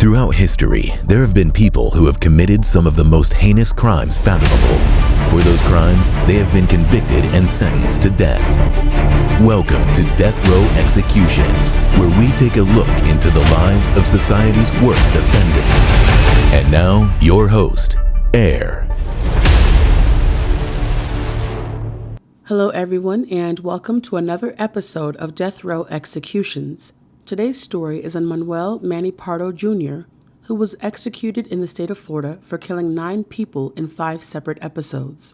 Throughout history, there have been people who have committed some of the most heinous crimes fathomable. For those crimes, they have been convicted and sentenced to death. Welcome to Death Row Executions, where we take a look into the lives of society's worst offenders. And now, your host, Air. Hello everyone, and welcome to another episode of Death Row Executions. Today's story is on Manuel Manny Pardo Jr., who was executed in the state of Florida for killing 9 people in 5 separate episodes.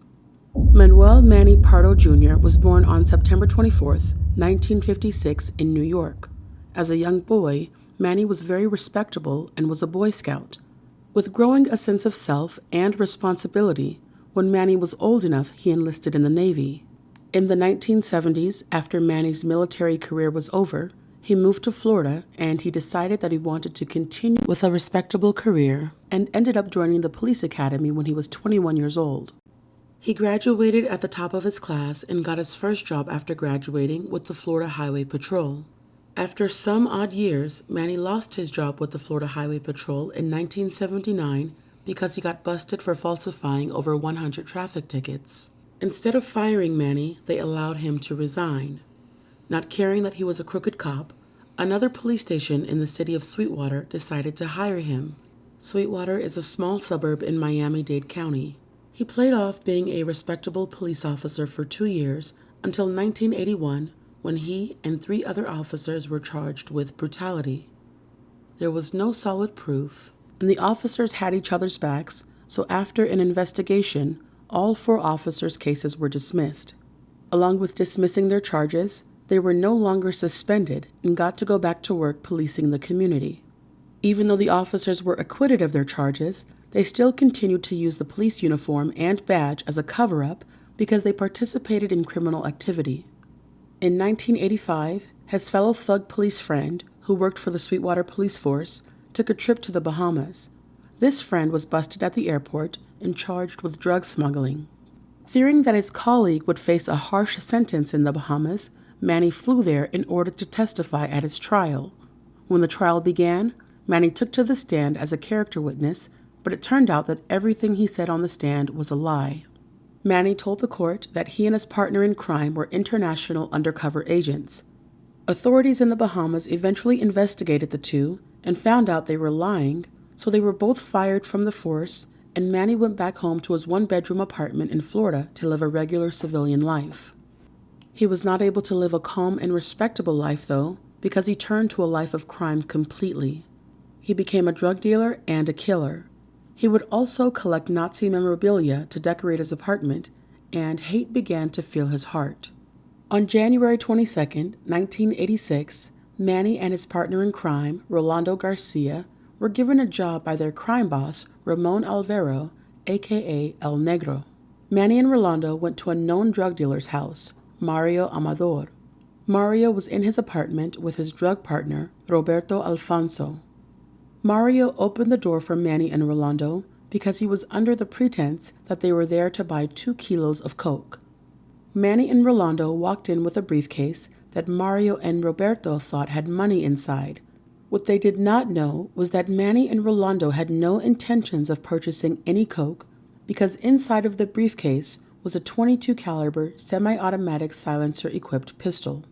Manuel Manny Pardo Jr. was born on September 24, 1956 in New York. As a young boy, Manny was very respectable and was a Boy Scout. With growing a sense of self and responsibility, when Manny was old enough, he enlisted in the Navy. In the 1970s, after Manny's military career was over, he moved to Florida and he decided that he wanted to continue with a respectable career and ended up joining the police academy when he was 21 years old. He graduated at the top of his class and got his first job after graduating with the Florida Highway Patrol. After some odd years, Manny lost his job with the Florida Highway Patrol in 1979 because he got busted for falsifying over 100 traffic tickets. Instead of firing Manny, they allowed him to resign. Not caring that he was a crooked cop, another police station in the city of Sweetwater decided to hire him. Sweetwater is a small suburb in Miami-Dade County. He played off being a respectable police officer for 2 years until 1981, when he and 3 other officers were charged with brutality. There was no solid proof, and the officers had each other's backs, so after an investigation, all 4 officers' cases were dismissed. Along with dismissing their charges, they were no longer suspended and got to go back to work policing the community. Even though the officers were acquitted of their charges, they still continued to use the police uniform and badge as a cover-up because they participated in criminal activity. In 1985, his fellow thug police friend, who worked for the Sweetwater Police Force, took a trip to the Bahamas. This friend was busted at the airport and charged with drug smuggling. Fearing that his colleague would face a harsh sentence in the Bahamas, Manny flew there in order to testify at his trial. When the trial began, Manny took to the stand as a character witness, but it turned out that everything he said on the stand was a lie. Manny told the court that he and his partner in crime were international undercover agents. Authorities in the Bahamas eventually investigated the two and found out they were lying, so they were both fired from the force, and Manny went back home to his 1-bedroom apartment in Florida to live a regular civilian life. He was not able to live a calm and respectable life, though, because he turned to a life of crime completely. He became a drug dealer and a killer. He would also collect Nazi memorabilia to decorate his apartment, and hate began to fill his heart. On January 22, 1986, Manny and his partner in crime, Rolando Garcia, were given a job by their crime boss, Ramon Alvaro, aka El Negro. Manny and Rolando went to a known drug dealer's house, Mario Amador. Mario was in his apartment with his drug partner, Roberto Alfonso. Mario opened the door for Manny and Rolando because he was under the pretense that they were there to buy 2 kilos of coke. Manny and Rolando walked in with a briefcase that Mario and Roberto thought had money inside. What they did not know was that Manny and Rolando had no intentions of purchasing any coke because inside of the briefcase was a .22 caliber semi-automatic silencer-equipped pistol.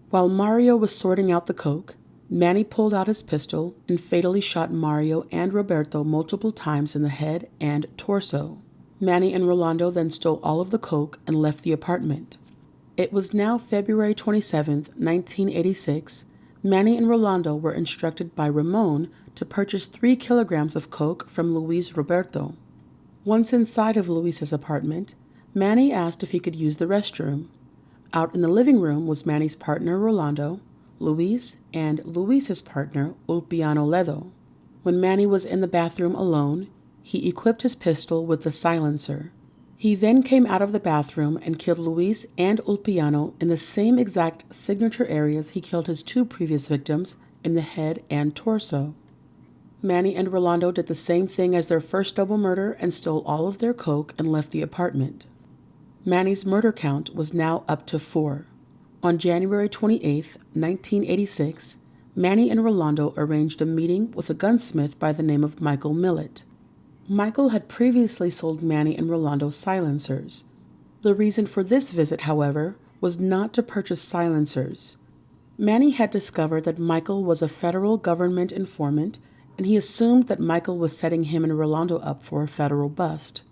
While Mario was sorting out the coke, Manny pulled out his pistol and fatally shot Mario and Roberto multiple times in the head and torso. Manny and Rolando then stole all of the coke and left the apartment. It was now February 27, 1986. Manny and Rolando were instructed by Ramon to purchase 3 kilograms of coke from Luis Roberto. Once inside of Luis's apartment, Manny asked if he could use the restroom. Out in the living room was Manny's partner Rolando, Luis, and Luis's partner Ulpiano Ledo. When Manny was in the bathroom alone, he equipped his pistol with the silencer. He then came out of the bathroom and killed Luis and Ulpiano in the same exact signature areas he killed his 2 previous victims, in the head and torso. Manny and Rolando did the same thing as their first double murder and stole all of their coke and left the apartment. Manny's murder count was now up to 4. On January 28, 1986, Manny and Rolando arranged a meeting with a gunsmith by the name of Michael Millett. Michael had previously sold Manny and Rolando silencers. The reason for this visit, however, was not to purchase silencers. Manny had discovered that Michael was a federal government informant, and he assumed that Michael was setting him and Rolando up for a federal bust.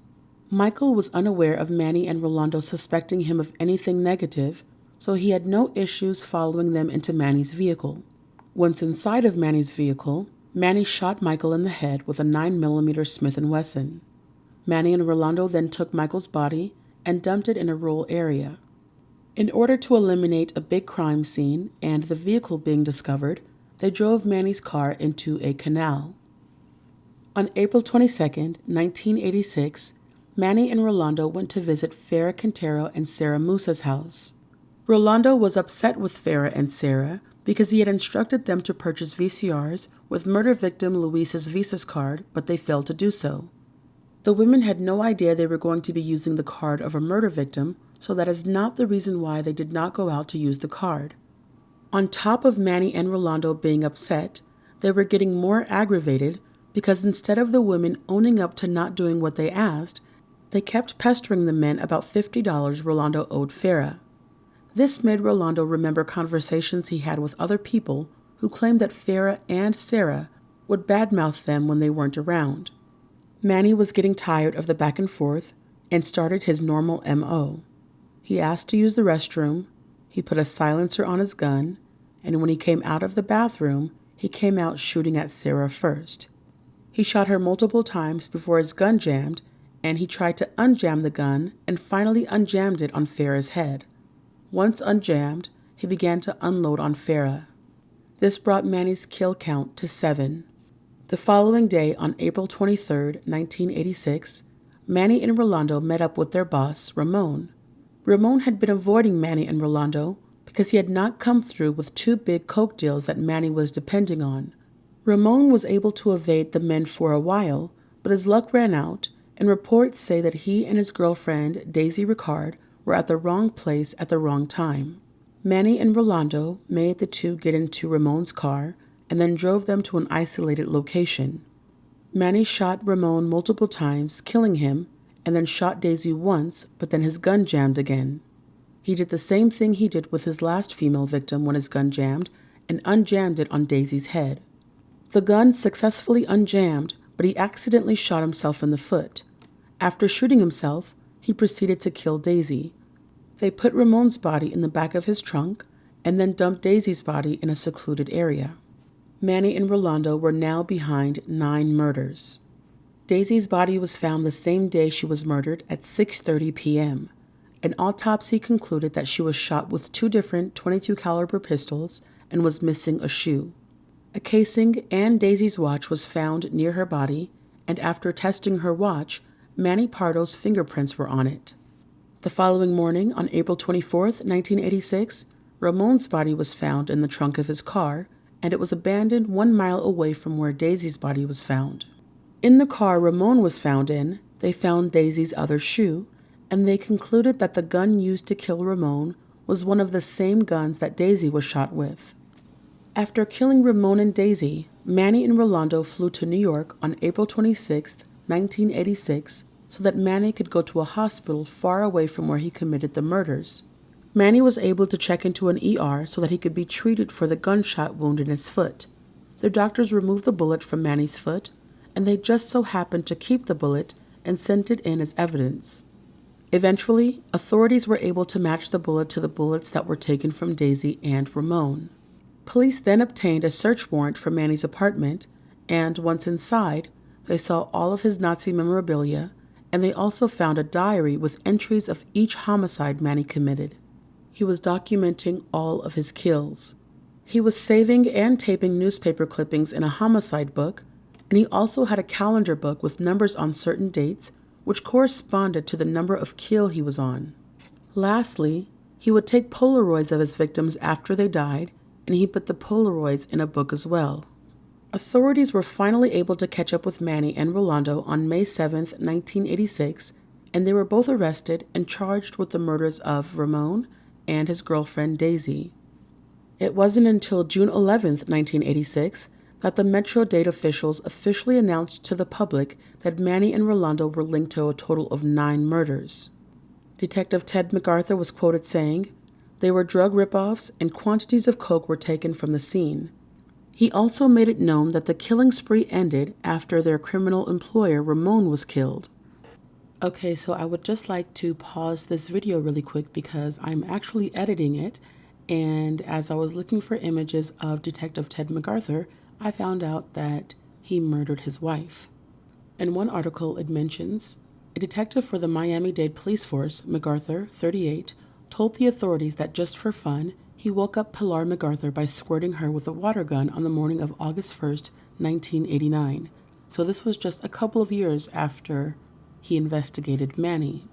Michael was unaware of Manny and Rolando suspecting him of anything negative, so he had no issues following them into Manny's vehicle. Once inside of Manny's vehicle, Manny shot Michael in the head with a 9mm Smith & Wesson. Manny and Rolando then took Michael's body and dumped it in a rural area. In order to eliminate a big crime scene and the vehicle being discovered, they drove Manny's car into a canal. On April 22, 1986, Manny and Rolando went to visit Farah Quintero and Sarah Musa's house. Rolando was upset with Farah and Sarah because he had instructed them to purchase VCRs with murder victim Luis's Visa's card, but they failed to do so. The women had no idea they were going to be using the card of a murder victim, so that is not the reason why they did not go out to use the card. On top of Manny and Rolando being upset, they were getting more aggravated because instead of the women owning up to not doing what they asked, they kept pestering the men about $50 Rolando owed Farah. This made Rolando remember conversations he had with other people who claimed that Farah and Sarah would badmouth them when they weren't around. Manny was getting tired of the back and forth and started his normal M.O. He asked to use the restroom, he put a silencer on his gun, and when he came out of the bathroom, he came out shooting at Sarah first. He shot her multiple times before his gun jammed, and he tried to unjam the gun and finally unjammed it on Farah's head. Once unjammed, he began to unload on Farah. This brought Manny's kill count to 7. The following day, on April 23, 1986, Manny and Rolando met up with their boss, Ramon. Ramon had been avoiding Manny and Rolando because he had not come through with 2 big coke deals that Manny was depending on. Ramon was able to evade the men for a while, but his luck ran out, and reports say that he and his girlfriend, Daisy RICARD, were at the wrong place at the wrong time. Manny and Rolando made the two get into Ramon's car and then drove them to an isolated location. Manny shot Ramon multiple times, killing him, and then shot Daisy once, but then his gun jammed again. He did the same thing he did with his last female victim when his gun jammed, and unjammed it on Daisy's head. The gun successfully unjammed, but he accidentally shot himself in the foot. After shooting himself, he proceeded to kill Daisy. They put Ramon's body in the back of his trunk and then dumped Daisy's body in a secluded area. Manny and Rolando were now behind 9 murders. Daisy's body was found the same day she was murdered at 6:30 p.m. An autopsy concluded that she was shot with 2 different .22 caliber pistols and was missing a shoe. A casing and Daisy's watch was found near her body, and after testing her watch, Manny Pardo's fingerprints were on it. The following morning, on April 24, 1986, Ramon's body was found in the trunk of his car, and it was abandoned 1 mile away from where Daisy's body was found. In the car Ramon was found in, they found Daisy's other shoe, and they concluded that the gun used to kill Ramon was one of the same guns that Daisy was shot with. After killing Ramon and Daisy, Manny and Rolando flew to New York on April 26, 1986, so that Manny could go to a hospital far away from where he committed the murders. Manny was able to check into an ER so that he could be treated for the gunshot wound in his foot. The doctors removed the bullet from Manny's foot, and they just so happened to keep the bullet and sent it in as evidence. Eventually, authorities were able to match the bullet to the bullets that were taken from Daisy and Ramon. Police then obtained a search warrant for Manny's apartment, and once inside, they saw all of his Nazi memorabilia, and they also found a diary with entries of each homicide Manny committed. He was documenting all of his kills. He was saving and taping newspaper clippings in a homicide book, and he also had a calendar book with numbers on certain dates, which corresponded to the number of kill he was on. Lastly, he would take Polaroids of his victims after they died, and he put the Polaroids in a book as well. Authorities were finally able to catch up with Manny and Rolando on May 7, 1986, and they were both arrested and charged with the murders of Ramon and his girlfriend Daisy. It wasn't until June 11th, 1986, that the Metro-Dade officials officially announced to the public that Manny and Rolando were linked to a total of 9 murders. Detective Ted MacArthur was quoted saying, "They were drug ripoffs and quantities of coke were taken from the scene." He also made it known that the killing spree ended after their criminal employer, Ramon, was killed. Okay, so I would just like to pause this video really quick because I'm actually editing it, and as I was looking for images of Detective Ted MacArthur, I found out that he murdered his wife. In one article, it mentions, a detective for the Miami-Dade police force, MacArthur, 38, told the authorities that just for fun, he woke up Pilar MacArthur by squirting her with a water gun on the morning of August 1st, 1989. So this was just a couple of years after he investigated Manny.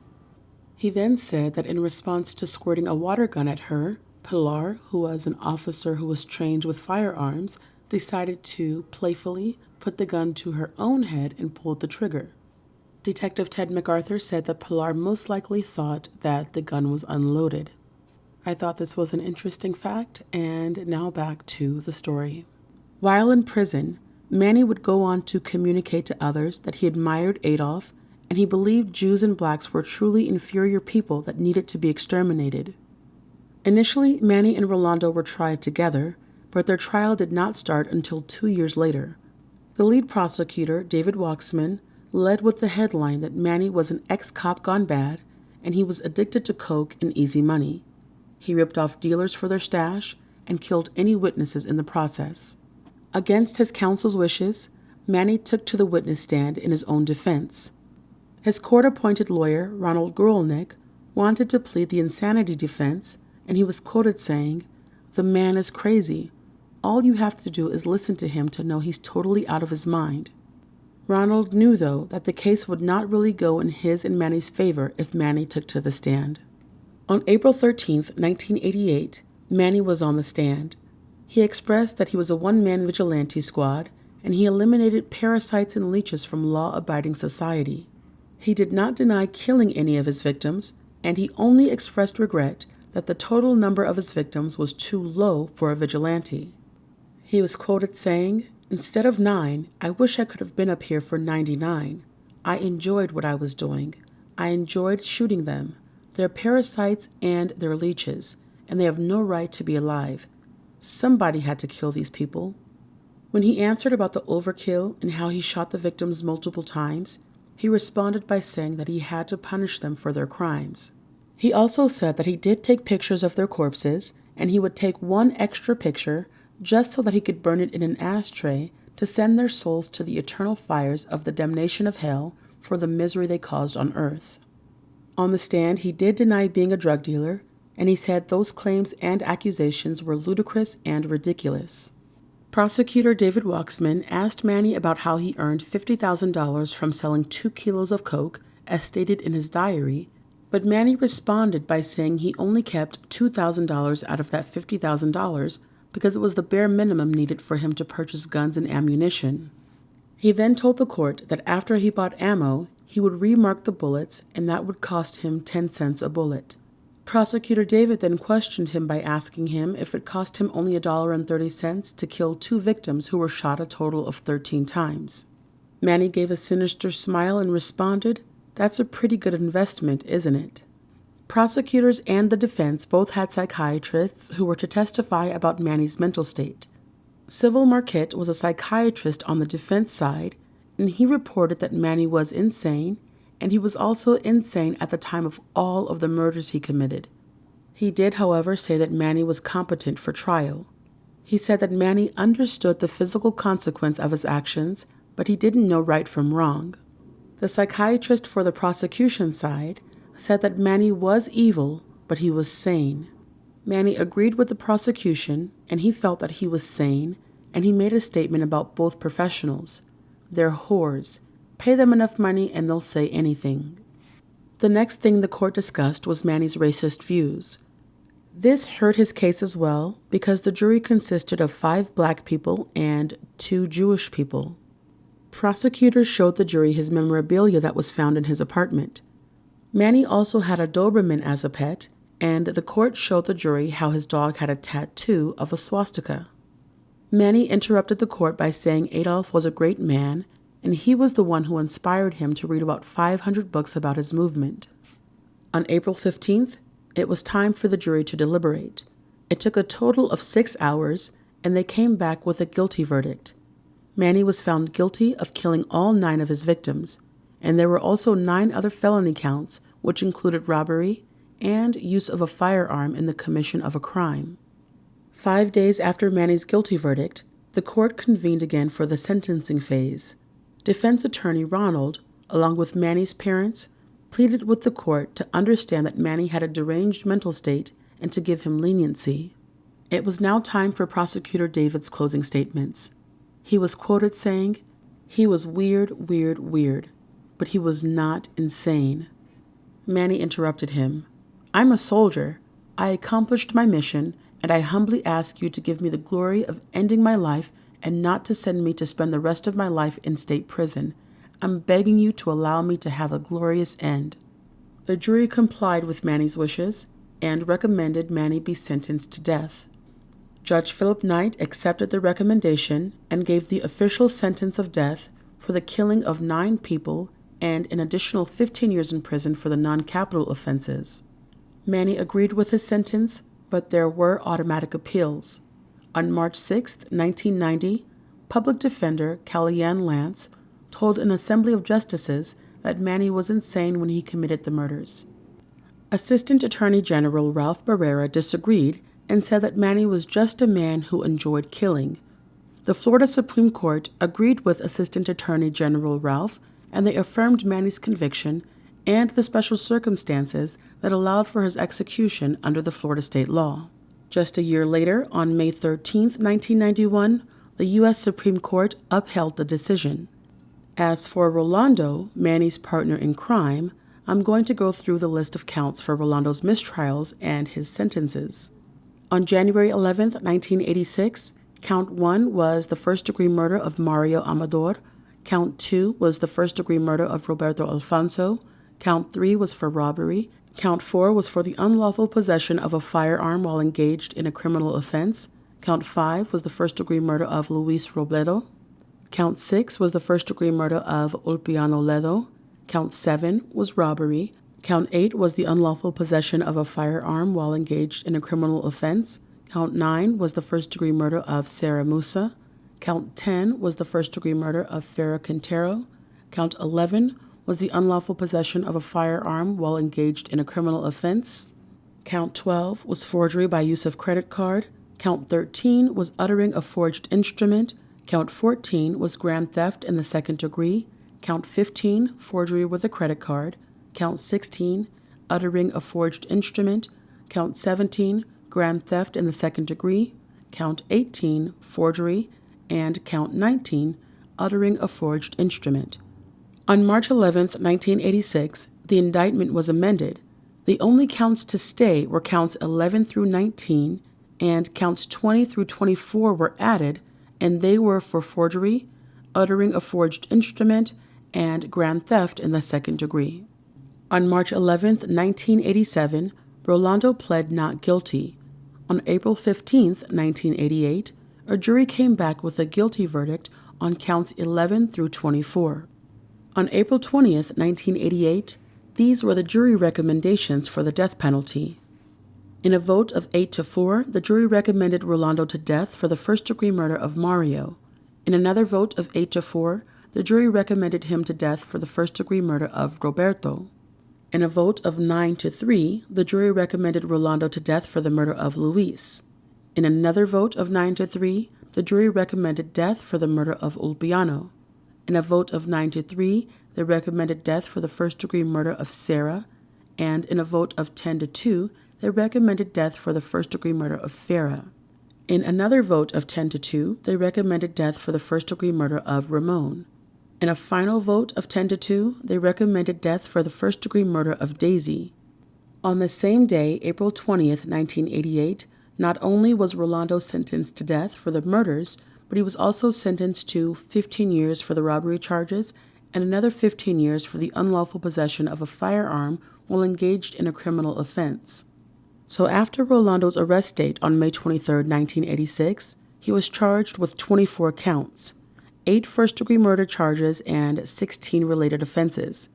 He then said that in response to squirting a water gun at her, Pilar, who was an officer who was trained with firearms, decided to playfully put the gun to her own head and pulled the trigger. Detective Ted MacArthur said that Pilar most likely thought that the gun was unloaded. I thought this was an interesting fact, and now back to the story. While in prison, Manny would go on to communicate to others that he admired Adolf, and he believed Jews and blacks were truly inferior people that needed to be exterminated. Initially, Manny and Rolando were tried together, but their trial did not start until 2 years later. The lead prosecutor, David Waxman, led with the headline that Manny was an ex-cop gone bad, and he was addicted to coke and easy money. He ripped off dealers for their stash and killed any witnesses in the process. Against his counsel's wishes, Manny took to the witness stand in his own defense. His court-appointed lawyer, Ronald Gorelnick, wanted to plead the insanity defense, and he was quoted saying, "The man is crazy. All you have to do is listen to him to know he's totally out of his mind." Ronald knew, though, that the case would not really go in his and Manny's favor if Manny took to the stand. On April 13, 1988, Manny was on the stand. He expressed that he was a one-man vigilante squad, and he eliminated parasites and leeches from law-abiding society. He did not deny killing any of his victims, and he only expressed regret that the total number of his victims was too low for a vigilante. He was quoted saying, "Instead of 9, I wish I could have been up here for 99. I enjoyed what I was doing. I enjoyed shooting them. They're parasites and they're leeches, and they have no right to be alive. Somebody had to kill these people." When he answered about the overkill and how he shot the victims multiple times, he responded by saying that he had to punish them for their crimes. He also said that he did take pictures of their corpses, and he would take one extra picture just so that he could burn it in an ashtray to send their souls to the eternal fires of the damnation of hell for the misery they caused on earth. On the stand, he did deny being a drug dealer, and he said those claims and accusations were ludicrous and ridiculous. Prosecutor David Waxman asked Manny about how he earned $50,000 from selling 2 kilos of coke, as stated in his diary, but Manny responded by saying he only kept $2,000 out of that $50,000 because it was the bare minimum needed for him to purchase guns and ammunition. He then told the court that after he bought ammo, he would remark the bullets, and that would cost him 10 cents a bullet. Prosecutor David then questioned him by asking him if it cost him only $1.30 to kill 2 victims who were shot a total of 13 times. Manny gave a sinister smile and responded, "That's a pretty good investment, isn't it?" Prosecutors and the defense both had psychiatrists who were to testify about Manny's mental state. Civil Marquette was a psychiatrist on the defense side, and he reported that Manny was insane, and he was also insane at the time of all of the murders he committed. He did, however, say that Manny was competent for trial. He said that Manny understood the physical consequence of his actions, but he didn't know right from wrong. The psychiatrist for the prosecution side said that Manny was evil, but he was sane. Manny agreed with the prosecution, and he felt that he was sane, and he made a statement about both professionals. They're whores. Pay them enough money and they'll say anything. The next thing the court discussed was Manny's racist views. This hurt his case as well because the jury consisted of 5 black people and 2 Jewish people. Prosecutors showed the jury his memorabilia that was found in his apartment. Manny also had a Doberman as a pet, and the court showed the jury how his dog had a tattoo of a swastika. Manny interrupted the court by saying Adolf was a great man, and he was the one who inspired him to read about 500 books about his movement. On April 15th, it was time for the jury to deliberate. It took a total of 6 hours, and they came back with a guilty verdict. Manny was found guilty of killing all 9 of his victims, and there were also 9 other felony counts, which included robbery and use of a firearm in the commission of a crime. 5 days after Manny's guilty verdict, the court convened again for the sentencing phase. Defense attorney Ronald, along with Manny's parents, pleaded with the court to understand that Manny had a deranged mental state and to give him leniency. It was now time for Prosecutor David's closing statements. He was quoted saying, "He was weird, but he was not insane." Manny interrupted him. "I'm a soldier. I accomplished my mission, and I humbly ask you to give me the glory of ending my life and not to send me to spend the rest of my life in state prison. I'm begging you to allow me to have a glorious end." The jury complied with Manny's wishes and recommended Manny be sentenced to death. Judge Philip Knight accepted the recommendation and gave the official sentence of death for the killing of 9 people and an additional 15 years in prison for the non-capital offenses. Manny agreed with his sentence, but there were automatic appeals. On March 6, 1990, Public Defender Kellyanne Lance told an assembly of justices that Manny was insane when he committed the murders. Assistant Attorney General Ralph Barrera disagreed and said that Manny was just a man who enjoyed killing. The Florida Supreme Court agreed with Assistant Attorney General Ralph, and they affirmed Manny's conviction and the special circumstances that allowed for his execution under the Florida state law. Just a year later, on May 13, 1991, the U.S. Supreme Court upheld the decision. As for Rolando, Manny's partner in crime, I'm going to go through the list of counts for Rolando's mistrials and his sentences. On January 11, 1986, Count 1 was the first-degree murder of Mario Amador. Count 2 was the first-degree murder of Roberto Alfonso. Count 3 was for robbery. Count 4 was for the unlawful possession of a firearm while engaged in a criminal offense. Count 5 was the first-degree murder of Luis Robledo. Count 6 was the first-degree murder of Ulpiano Ledo. Count 7 was robbery. Count 8 was the unlawful possession of a firearm while engaged in a criminal offense. Count 9 was the first-degree murder of Sarah Musa. Count 10 was the first-degree murder of Farah Quintero. Count 11 was the unlawful possession of a firearm while engaged in a criminal offense. Count 12 was forgery by use of credit card. Count 13 was uttering a forged instrument. Count 14 was grand theft in the second degree. Count 15, forgery with a credit card. Count 16, uttering a forged instrument. Count 17, grand theft in the second degree. Count 18, forgery. And Count 19, uttering a forged instrument. On March 11, 1986, the indictment was amended. The only counts to stay were counts 11 through 19, and counts 20 through 24 were added, and they were for forgery, uttering a forged instrument, and grand theft in the second degree. On March 11, 1987, Rolando pled not guilty. On April 15, 1988, a jury came back with a guilty verdict on counts 11 through 24. On April 20, 1988, these were the jury recommendations for the death penalty. In a vote of 8-4, the jury recommended Rolando to death for the first-degree murder of Mario. In another vote of 8-4, the jury recommended him to death for the first-degree murder of Roberto. In a vote of 9-3, the jury recommended Rolando to death for the murder of Luis. In another vote of 9-3, the jury recommended death for the murder of Ulpiano. In a vote of 9-3, they recommended death for the first-degree murder of Sarah, and in a vote of 10-2, they recommended death for the first-degree murder of Farah. In another vote of 10-2, they recommended death for the first-degree murder of Ramon. In a final vote of 10-2, they recommended death for the first-degree murder of Daisy. On the same day, April 20, 1988, not only was Rolando sentenced to death for the murders, but he was also sentenced to 15 years for the robbery charges and another 15 years for the unlawful possession of a firearm while engaged in a criminal offense. So after Rolando's arrest date on May 23, 1986, he was charged with 24 counts, 8 first-degree murder charges, and 16 related offenses.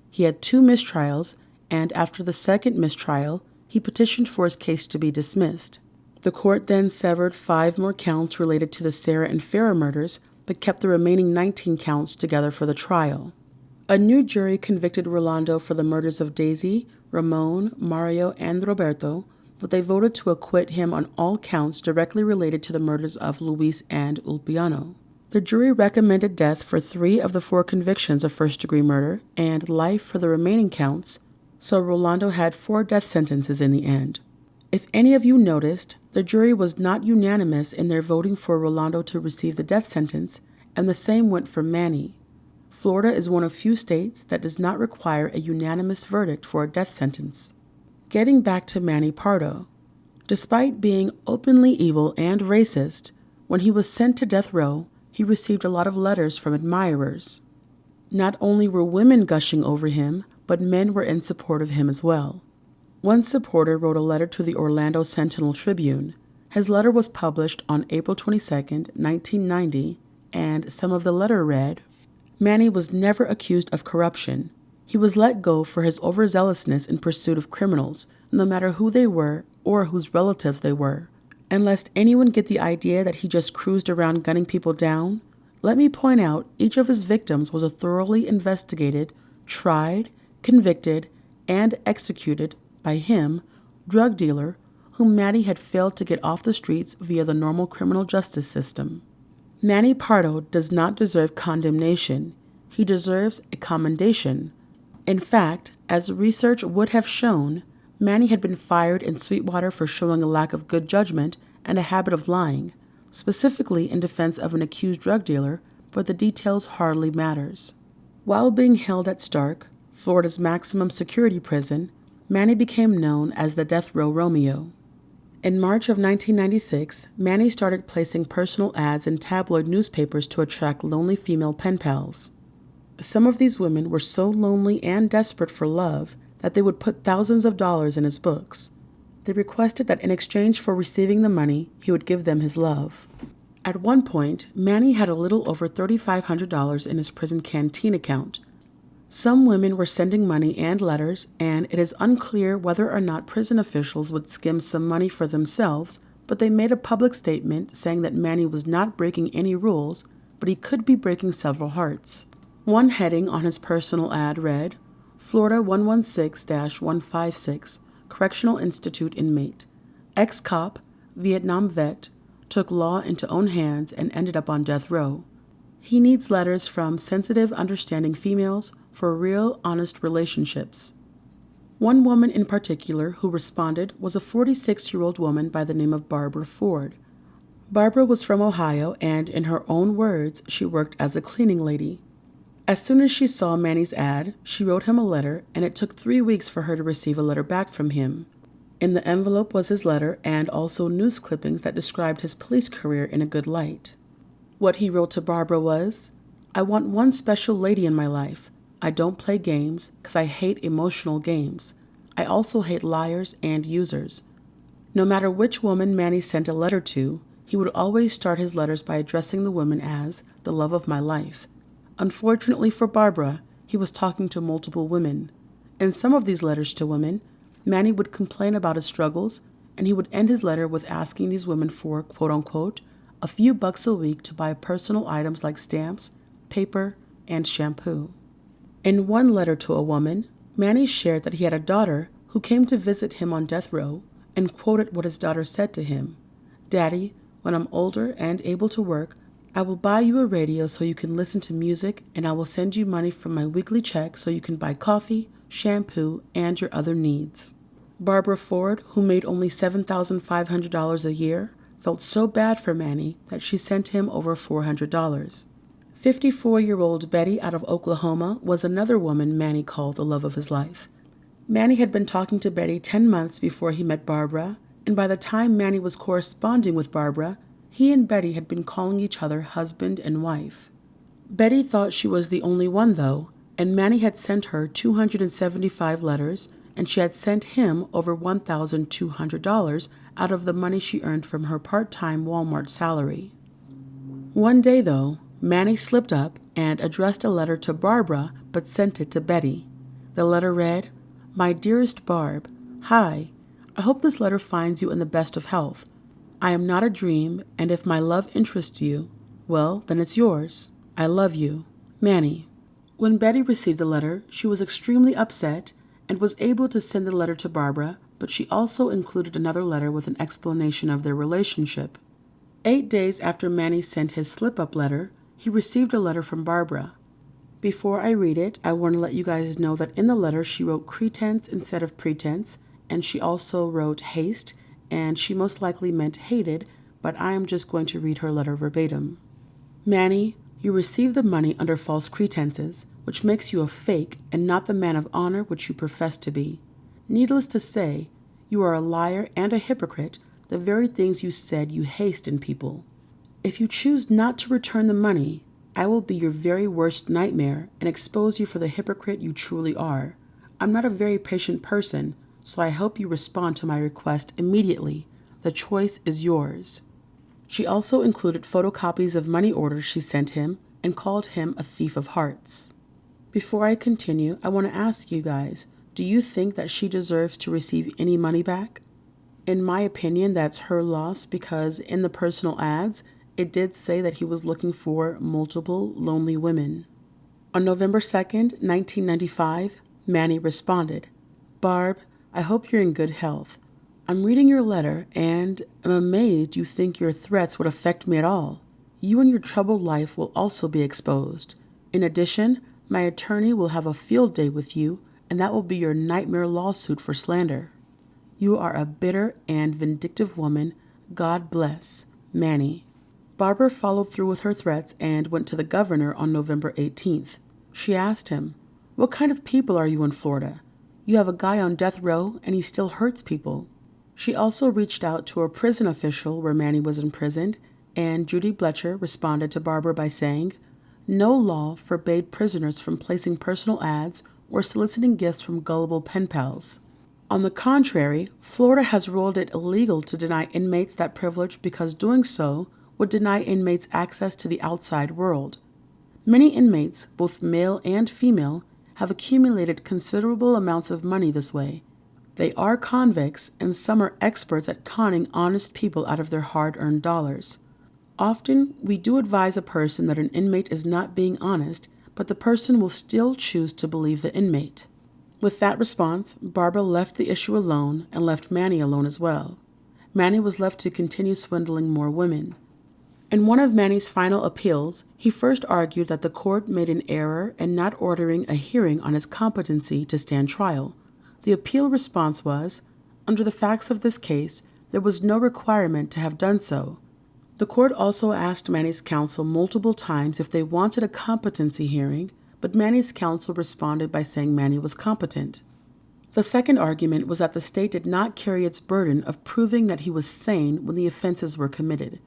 He had 2 mistrials, and after the second mistrial, he petitioned for his case to be dismissed. The court then severed 5 more counts related to the Sarah and Farah murders, but kept the remaining 19 counts together for the trial. A new jury convicted Rolando for the murders of Daisy, Ramon, Mario, and Roberto, but they voted to acquit him on all counts directly related to the murders of Luis and Ulpiano. The jury recommended death for 3 of the 4 convictions of first-degree murder and life for the remaining counts, so Rolando had 4 death sentences in the end. If any of you noticed, the jury was not unanimous in their voting for Rolando to receive the death sentence, and the same went for Manny. Florida is one of few states that does not require a unanimous verdict for a death sentence. Getting back to Manny Pardo. Despite being openly evil and racist, when he was sent to death row, he received a lot of letters from admirers. Not only were women gushing over him, but men were in support of him as well. One supporter wrote a letter to the Orlando Sentinel-Tribune. His letter was published on April 22, 1990, and some of the letter read, "Manny was never accused of corruption. He was let go for his overzealousness in pursuit of criminals, no matter who they were or whose relatives they were. And lest anyone get the idea that he just cruised around gunning people down, let me point out each of his victims was a thoroughly investigated, tried, convicted, and executed by him, drug dealer, whom Manny had failed to get off the streets via the normal criminal justice system. Manny Pardo does not deserve condemnation. He deserves a commendation. In fact, as research would have shown, Manny had been fired in Sweetwater for showing a lack of good judgment and a habit of lying, specifically in defense of an accused drug dealer, but the details hardly matters. While being held at Stark, Florida's maximum security prison, Manny became known as the Death Row Romeo. In March of 1996, Manny started placing personal ads in tabloid newspapers to attract lonely female pen pals. Some of these women were so lonely and desperate for love that they would put thousands of dollars in his books. They requested that in exchange for receiving the money, he would give them his love. At one point, Manny had a little over $3,500 in his prison canteen account. Some women were sending money and letters, and it is unclear whether or not prison officials would skim some money for themselves, but they made a public statement saying that Manny was not breaking any rules, but he could be breaking several hearts. One heading on his personal ad read, Florida 116-156, Correctional Institute inmate. Ex-cop, Vietnam vet, took law into own hands and ended up on death row. He needs letters from sensitive, understanding females for real, honest relationships. One woman in particular who responded was a 46-year-old woman by the name of Barbara Ford. Barbara was from Ohio, and in her own words, she worked as a cleaning lady. As soon as she saw Manny's ad, she wrote him a letter, and it took 3 weeks for her to receive a letter back from him. In the envelope was his letter and also news clippings that described his police career in a good light. What he wrote to Barbara was, "I want one special lady in my life. I don't play games because I hate emotional games. I also hate liars and users." No matter which woman Manny sent a letter to, he would always start his letters by addressing the woman as the love of my life. Unfortunately for Barbara, he was talking to multiple women. In some of these letters to women, Manny would complain about his struggles, and he would end his letter with asking these women for, quote-unquote, a few bucks a week to buy personal items like stamps, paper, and shampoo. In one letter to a woman, Manny shared that he had a daughter who came to visit him on death row and quoted what his daughter said to him, "Daddy, when I'm older and able to work, I will buy you a radio so you can listen to music, and I will send you money from my weekly check so you can buy coffee, shampoo, and your other needs." Barbara Ford, who made only $7,500 a year, felt so bad for Manny that she sent him over $400. 54-year-old Betty out of Oklahoma was another woman Manny called the love of his life. Manny had been talking to Betty 10 months before he met Barbara, and by the time Manny was corresponding with Barbara, he and Betty had been calling each other husband and wife. Betty thought she was the only one, though, and Manny had sent her 275 letters and she had sent him over $1,200 out of the money she earned from her part-time Walmart salary. One day, though, Manny slipped up and addressed a letter to Barbara but sent it to Betty. The letter read, "My dearest Barb, hi. I hope this letter finds you in the best of health. I am not a dream, and if my love interests you, well, then it's yours. I love you. Manny." When Betty received the letter, she was extremely upset and was able to send the letter to Barbara, but she also included another letter with an explanation of their relationship. 8 days after Manny sent his slip-up letter, he received a letter from Barbara. Before I read it, I want to let you guys know that in the letter she wrote cretense instead of pretense, and she also wrote haste, and she most likely meant hated, but I am just going to read her letter verbatim. "Manny, you received the money under false pretenses, which makes you a fake and not the man of honor which you profess to be. Needless to say, you are a liar and a hypocrite, the very things you said you haste in people. If you choose not to return the money, I will be your very worst nightmare and expose you for the hypocrite you truly are. I'm not a very patient person, so I hope you respond to my request immediately. The choice is yours." She also included photocopies of money orders she sent him and called him a thief of hearts. Before I continue, I want to ask you guys, do you think that she deserves to receive any money back? In my opinion, that's her loss because in the personal ads, it did say that he was looking for multiple lonely women. On November 2nd, 1995, Manny responded, "Barb, I hope you're in good health. I'm reading your letter and am amazed you think your threats would affect me at all. You and your troubled life will also be exposed. In addition, my attorney will have a field day with you, and that will be your nightmare lawsuit for slander. You are a bitter and vindictive woman. God bless. Manny." Barbara followed through with her threats and went to the governor on November 18th. She asked him, "What kind of people are you in Florida? You have a guy on death row and he still hurts people." She also reached out to a prison official where Manny was imprisoned, and Judy Bletcher responded to Barbara by saying, "No law forbade prisoners from placing personal ads or soliciting gifts from gullible pen pals. On the contrary, Florida has ruled it illegal to deny inmates that privilege because doing so would deny inmates access to the outside world. Many inmates, both male and female, have accumulated considerable amounts of money this way. They are convicts, and some are experts at conning honest people out of their hard-earned dollars. Often, we do advise a person that an inmate is not being honest, but the person will still choose to believe the inmate." With that response, Barbara left the issue alone and left Manny alone as well. Manny was left to continue swindling more women. In one of Manny's final appeals, he first argued that the court made an error in not ordering a hearing on his competency to stand trial. The appeal response was, under the facts of this case, there was no requirement to have done so. The court also asked Manny's counsel multiple times if they wanted a competency hearing, but Manny's counsel responded by saying Manny was competent. The second argument was that the state did not carry its burden of proving that he was sane when the offenses were committed.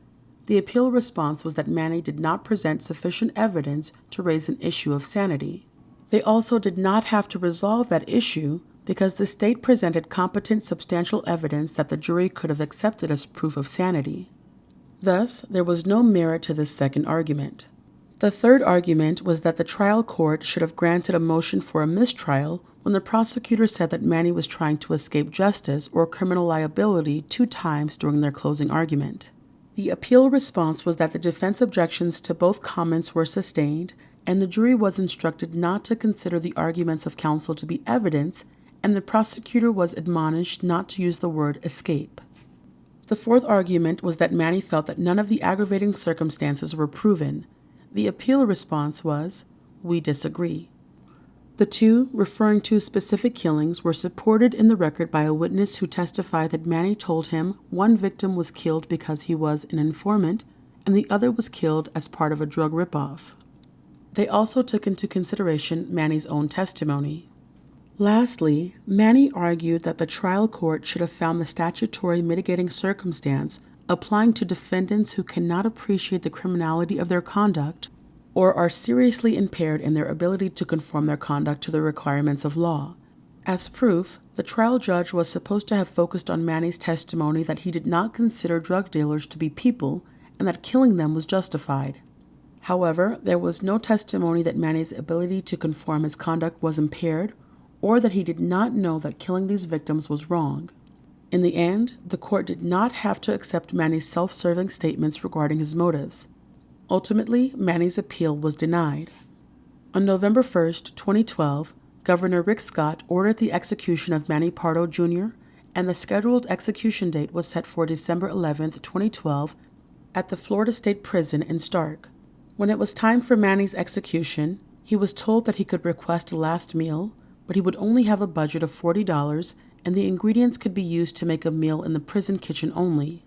The appeal response was that Manny did not present sufficient evidence to raise an issue of sanity. They also did not have to resolve that issue because the state presented competent substantial evidence that the jury could have accepted as proof of sanity. Thus, there was no merit to this second argument. The third argument was that the trial court should have granted a motion for a mistrial when the prosecutor said that Manny was trying to escape justice or criminal liability 2 times during their closing argument. The appeal response was that the defense objections to both comments were sustained, and the jury was instructed not to consider the arguments of counsel to be evidence, and the prosecutor was admonished not to use the word escape. The fourth argument was that Manny felt that none of the aggravating circumstances were proven. The appeal response was, "We disagree." The 2, referring to specific killings, were supported in the record by a witness who testified that Manny told him one victim was killed because he was an informant and the other was killed as part of a drug ripoff. They also took into consideration Manny's own testimony. Lastly, Manny argued that the trial court should have found the statutory mitigating circumstance applying to defendants who cannot appreciate the criminality of their conduct or are seriously impaired in their ability to conform their conduct to the requirements of law. As proof, the trial judge was supposed to have focused on Manny's testimony that he did not consider drug dealers to be people and that killing them was justified. However, there was no testimony that Manny's ability to conform his conduct was impaired or that he did not know that killing these victims was wrong. In the end, the court did not have to accept Manny's self-serving statements regarding his motives. Ultimately, Manny's appeal was denied. On November 1st, 2012, Governor Rick Scott ordered the execution of Manny Pardo Jr., and the scheduled execution date was set for December 11, 2012, at the Florida State Prison in Stark. When it was time for Manny's execution, he was told that he could request a last meal, but he would only have a budget of $40, and the ingredients could be used to make a meal in the prison kitchen only.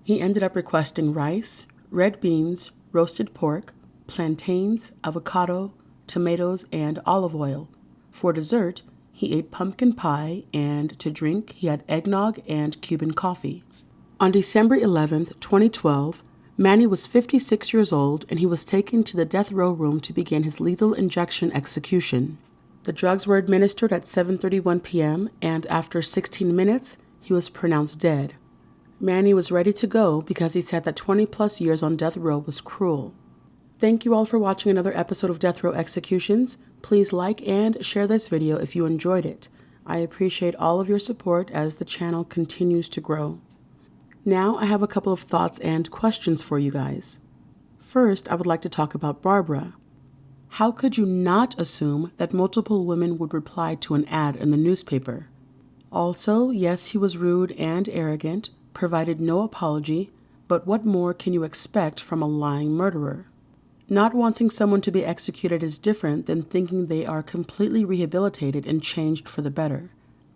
He ended up requesting rice, red beans, roasted pork, plantains, avocado, tomatoes, and olive oil. For dessert, he ate pumpkin pie, and to drink, he had eggnog and Cuban coffee. On December 11, 2012, Manny was 56 years old, and he was taken to the death row room to begin his lethal injection execution. The drugs were administered at 7:31 p.m., and after 16 minutes, he was pronounced dead. Manny was ready to go because he said that 20-plus years on death row was cruel. Thank you all for watching another episode of Death Row Executions. Please like and share this video if you enjoyed it. I appreciate all of your support as the channel continues to grow. Now I have a couple of thoughts and questions for you guys. First, I would like to talk about Barbara. How could you not assume that multiple women would reply to an ad in the newspaper? Also, yes, he was rude and arrogant, provided no apology, but what more can you expect from a lying murderer? Not wanting someone to be executed is different than thinking they are completely rehabilitated and changed for the better.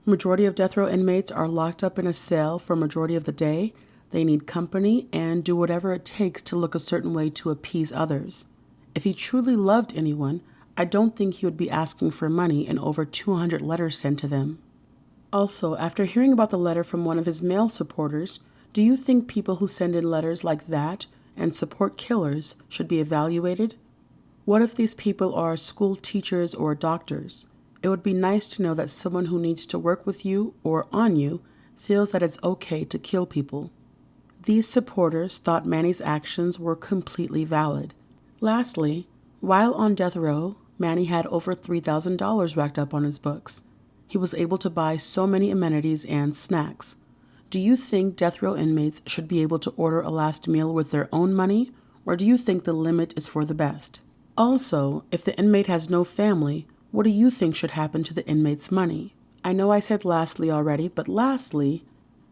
Majority of death row inmates are locked up in a cell for majority of the day. They need company and do whatever it takes to look a certain way to appease others. If he truly loved anyone, I don't think he would be asking for money and over 200 letters sent to them. Also, after hearing about the letter from one of his male supporters, do you think people who send in letters like that and support killers should be evaluated? What if these people are school teachers or doctors? It would be nice to know that someone who needs to work with you or on you feels that it's okay to kill people. These supporters thought Manny's actions were completely valid. Lastly, while on death row, Manny had over $3,000 racked up on his books. He was able to buy so many amenities and snacks. Do you think death row inmates should be able to order a last meal with their own money, or do you think the limit is for the best? Also, if the inmate has no family, what do you think should happen to the inmate's money? I know I said lastly already, but lastly,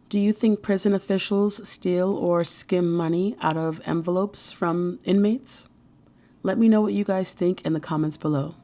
do you think prison officials steal or skim money out of envelopes from inmates? Let me know what you guys think in the comments below.